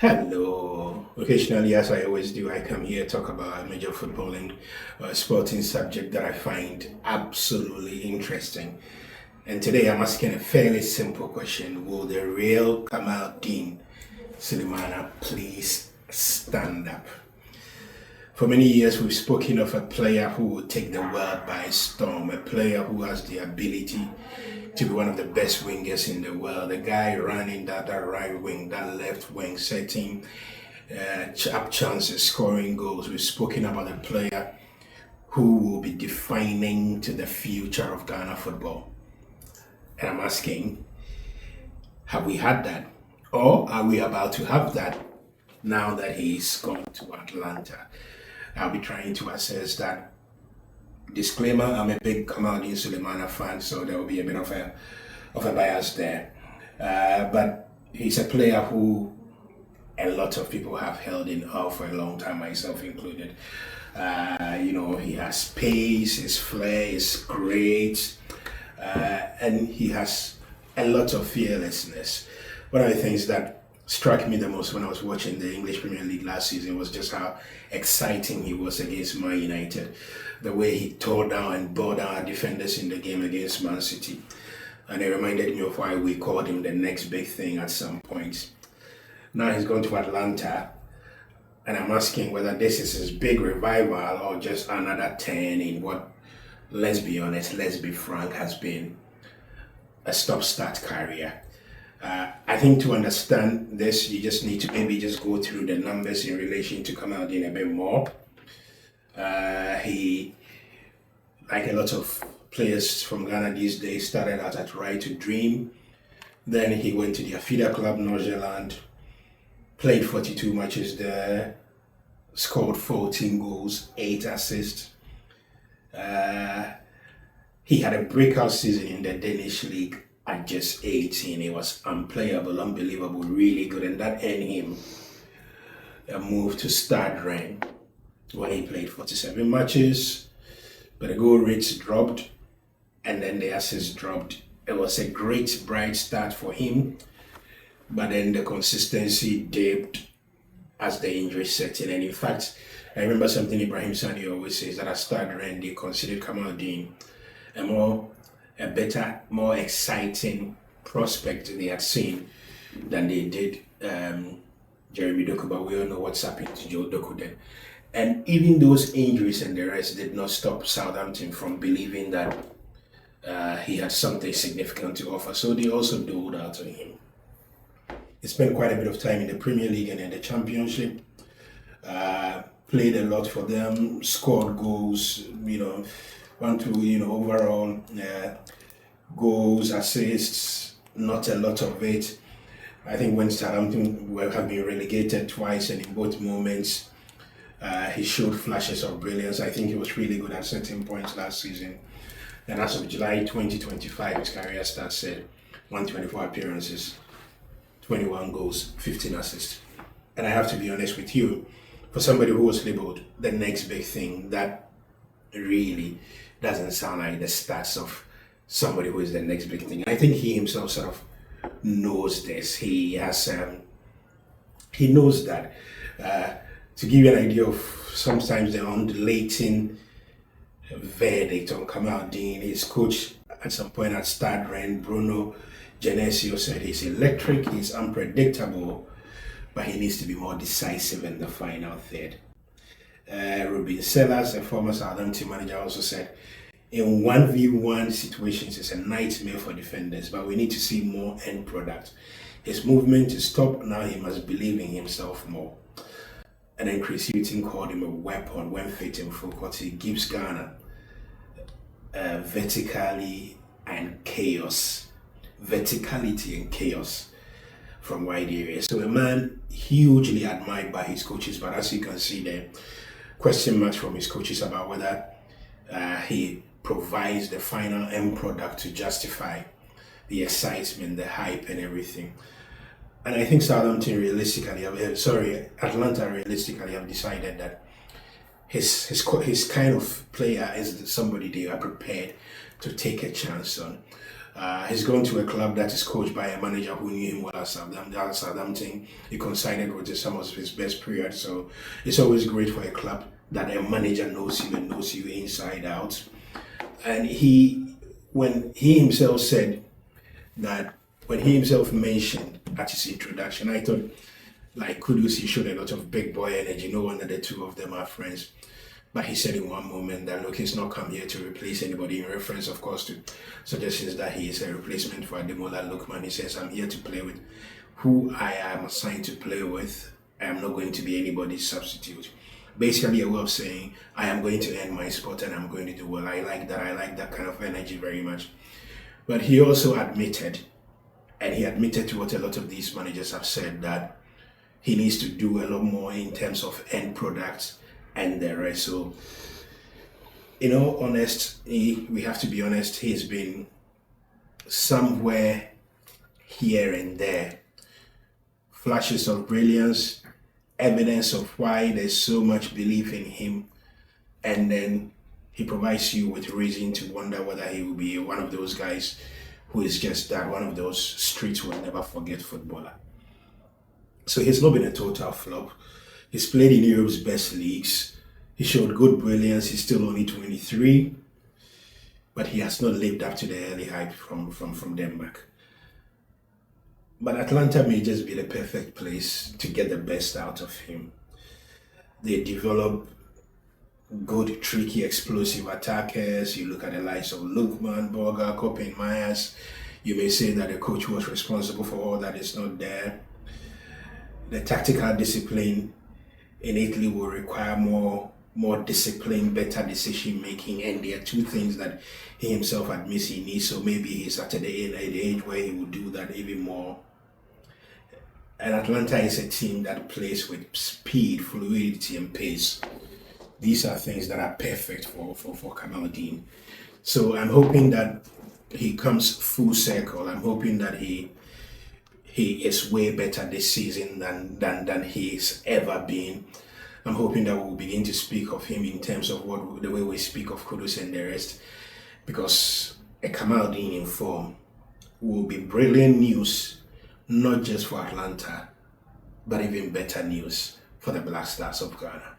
Hello. Occasionally, as I always do, I come here talk about a major football and sporting subject that I find absolutely interesting. And today I'm asking a fairly simple question. Will the real Kamaldeen Sulemana please stand up? For many years, we've spoken of a player who will take the world by storm, a player who has the ability to be one of the best wingers in the world. A guy running that right wing, that left wing, setting up chances, scoring goals. We've spoken about a player who will be defining to the future of Ghana football. And I'm asking, have we had that? Or are we about to have that now that he's gone to Atalanta? I'll be trying to assess that. Disclaimer, I'm a big Kamaldeen Sulemana fan, so there will be a bit of a bias there. But he's a player who a lot of people have held in awe for a long time, myself included. He has pace, his flair is great, and he has a lot of fearlessness. One of the things that struck me the most when I was watching the English Premier League last season was just how exciting he was against Man United. The way he tore down and bore down our defenders in the game against Man City. And it reminded me of why we called him the next big thing at some point. Now he's gone to Atlanta, and I'm asking whether this is his big revival or just another turn in what, let's be honest, let's be frank, has been a stop-start career. I think to understand this, you just need to maybe just go through the numbers in relation to Kamaldeen a bit more. He, like a lot of players from Ghana these days, started out at Right to Dream. Then he went to the feeder club, Northern, played 42 matches there, scored 14 goals, 8 assists. He had a breakout season in the Danish league at just 18. He was unplayable, unbelievable, really good, and that earned him a move to Stade Rennes when he played 47 matches, but the goal rates dropped and then the assists dropped. It was a great bright start for him, but then the consistency dipped as the injury set in. And in fact, I remember something Ibrahim Sani always says, that at Stade Rennes they considered Kamaldeen a better, more exciting prospect they had seen than they did Jeremy Doku, but we all know what's happened to Joe Doku then. And even those injuries and the rest did not stop Southampton from believing that he had something significant to offer. So they also doled out on him. He spent quite a bit of time in the Premier League and in the Championship. Played a lot for them, scored goals, overall goals, assists, not a lot of it. I think when Southampton have been relegated twice, and in both moments, he showed flashes of brilliance. I think he was really good at certain points last season. And as of July 2025, his career starts at 124 appearances, 21 goals, 15 assists. And I have to be honest with you, for somebody who was labeled the next big thing, that really doesn't sound like the stats of somebody who is the next big thing. I think he himself sort of knows this. He knows that. To give you an idea of sometimes the undulating verdict on Kamaldeen, his coach at some point at Stade Rennes, Bruno Genesio, said he's electric, he's unpredictable, but he needs to be more decisive in the final third. Ruben Sellers, a former Southampton manager, also said, in 1v1 situations, it's a nightmare for defenders, but we need to see more end product. His movement is top, now he must believe in himself more. And then Chris Hughton called him a weapon when fit in full court. He gives Ghana verticality and chaos from wide areas. So a man hugely admired by his coaches, but as you can see there, question marks from his coaches about whether he provides the final end product to justify the excitement, the hype, and everything. And I think Atlanta realistically have decided that his kind of player is somebody they are prepared to take a chance on. He's gone to a club that is coached by a manager who knew him well at Southampton. He coincided with some of his best periods. So it's always great for a club that a manager knows you and knows you inside out. And when he himself said that, when he himself mentioned at his introduction, I thought, like, kudos, he showed a lot of big boy energy. No wonder the two of them are friends. But he said in one moment that, look, he's not come here to replace anybody, in reference, of course, to suggestions that he is a replacement for Ademola Lookman. He says, I'm here to play with who I am assigned to play with. I am not going to be anybody's substitute. Basically, a way of saying, I am going to earn my spot and I'm going to do well. I like that. I like that kind of energy very much. But he also admitted, and he admitted to what a lot of these managers have said, that he needs to do a lot more in terms of end products and the rest. So, in all honesty, we have to be honest, he's been somewhere here and there. Flashes of brilliance, evidence of why there's so much belief in him, and then he provides you with reason to wonder whether he will be one of those guys who is just that, one of those streets will never forget footballer. So he's not been a total flop. He's played in Europe's best leagues. He showed good brilliance. He's still only 23, but he has not lived up to the early hype from Denmark. But Atalanta may just be the perfect place to get the best out of him. They develop good, tricky, explosive attackers. You look at the likes of Lookman, Borga, Koppen, Myers. You may say that the coach was responsible for all that is not there. The tactical discipline in Italy will require more discipline, better decision making, and there are two things that he himself admits he needs. So maybe he's at the age where he will do that even more. And Atalanta is a team that plays with speed, fluidity, and pace. These are things that are perfect for Kamaldeen. So I'm hoping that he comes full circle. I'm hoping that he is way better this season than he's ever been. I'm hoping that we'll begin to speak of him in terms of the way we speak of Kudus and the rest, because a Kamaldeen in form will be brilliant news, not just for Atalanta, but even better news for the Black Stars of Ghana.